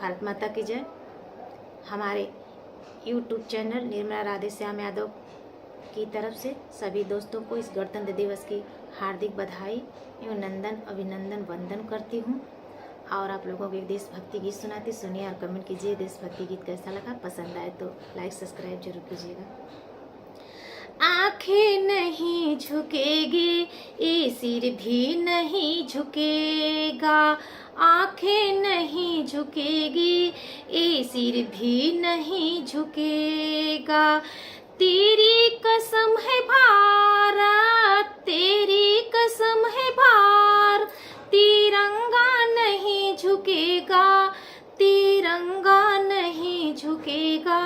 भारत माता की जय। हमारे यूट्यूब चैनल निर्मला राधेश्याम यादव की तरफ से सभी दोस्तों को इस गणतंत्र दिवस की हार्दिक बधाई एवं नंदन अभिनंदन वंदन करती हूँ। और आप लोगों को एक देशभक्ति गीत सुनाती, सुनिए और कमेंट कीजिए देशभक्ति गीत कैसा लगा। पसंद आए तो लाइक सब्सक्राइब जरूर कीजिएगा। आंखें नहीं झुकेगी, ये सिर भी नहीं झुकेगा। आंखें नहीं झुकेगी, ये सिर भी नहीं झुकेगा। तेरी कसम है भारत, तेरी कसम है भारत, तिरंगा नहीं झुकेगा, तिरंगा नहीं झुकेगा,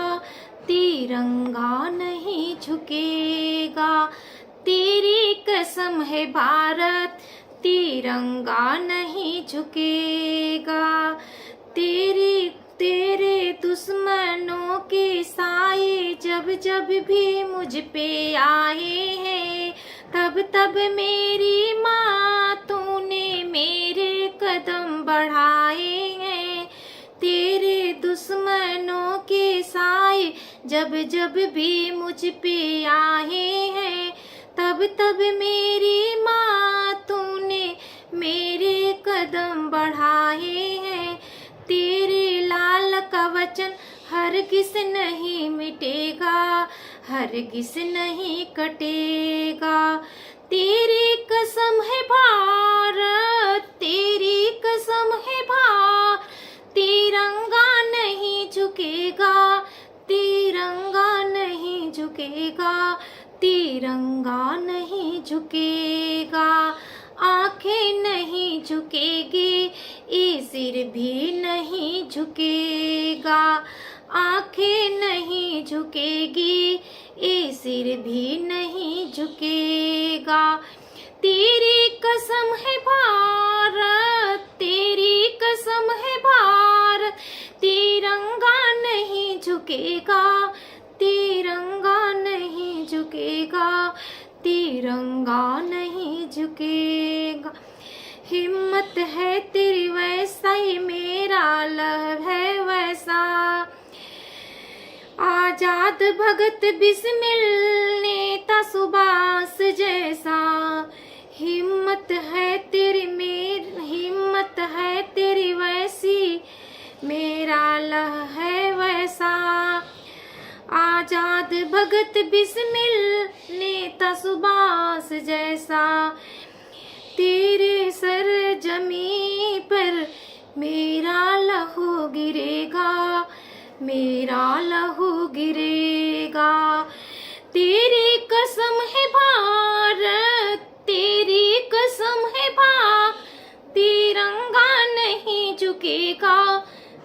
तिरंगा नहीं झुकेगा। तेरी कसम है भारत, तिरंगा नहीं झुकेगा। तेरे दुश्मनों के साए जब जब भी मुझ पे आए हैं, तब तब मेरी माँ तूने मेरे कदम बढ़ाए हैं। तेरे दुश्मनों के साए जब जब भी मुझ पे आए हैं, तब तब मेरी माँ तूने मेरे कदम बढ़ाए हैं। तेरे लाल का वचन हरगिज नहीं मिटेगा, हरगिज नहीं कटेगा। तेरी कसम है भारत, तेरी कसम है भारत, तिरंगा नहीं झुकेगा, तिरंगा नहीं झुकेगा, तिरंगा नहीं झुकेगा। आंखें नहीं झुकेगी, ये सिर भी नहीं झुकेगा। आंखें नहीं झुकेगी, ये सिर भी नहीं झुकेगा। तेरी कसम है भारत, तेरी कसम है भारत, तिरंगा नहीं झुकेगा, तिरंगा नहीं झुकेगा, तिरंगा नहीं झुकेगा। हिम्मत है तेरी वैसा ही मेरा लहर है वैसा, आजाद भगत बिस्मिल नेता सुभाष जैसा। हिम्मत है तेरी हिम्मत है तेरी वैसी, मेरा लहर है वैसा, आजाद भगत बिस्मिल नेता सुभाष जैसा। तेरे सर जमीन पर मेरा लहू गिरेगा, मेरा लहू गिरेगा। तेरी कसम है भारत, तेरी कसम है भारत, तिरंगा नहीं झुकेगा,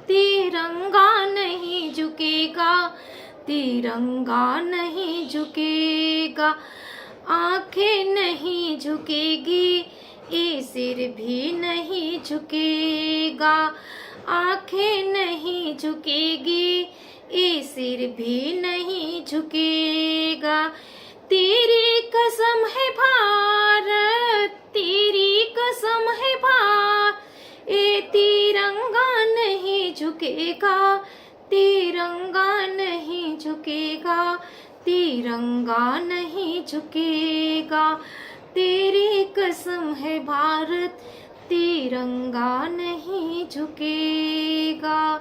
तिरंगा नहीं झुकेगा, तिरंगा नहीं झुकेगा। आंखें नहीं झुकेगी, ये सिर भी नहीं झुकेगा। आंखें नहीं झुकेगी, ये सिर भी नहीं झुकेगा। तेरी कसम है भारत, तेरी कसम है भारत, ये तिरंगा नहीं झुकेगा, तिरंगा नहीं झुकेगा, तिरंगा नहीं झुकेगा। तेरी कसम है भारत, तिरंगा नहीं झुकेगा।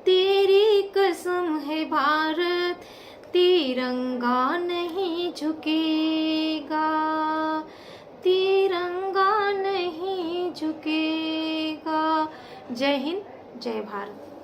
तेरी कसम है भारत, तिरंगा नहीं झुकेगा, तिरंगा नहीं झुकेगा। जय हिंद, जय भारत।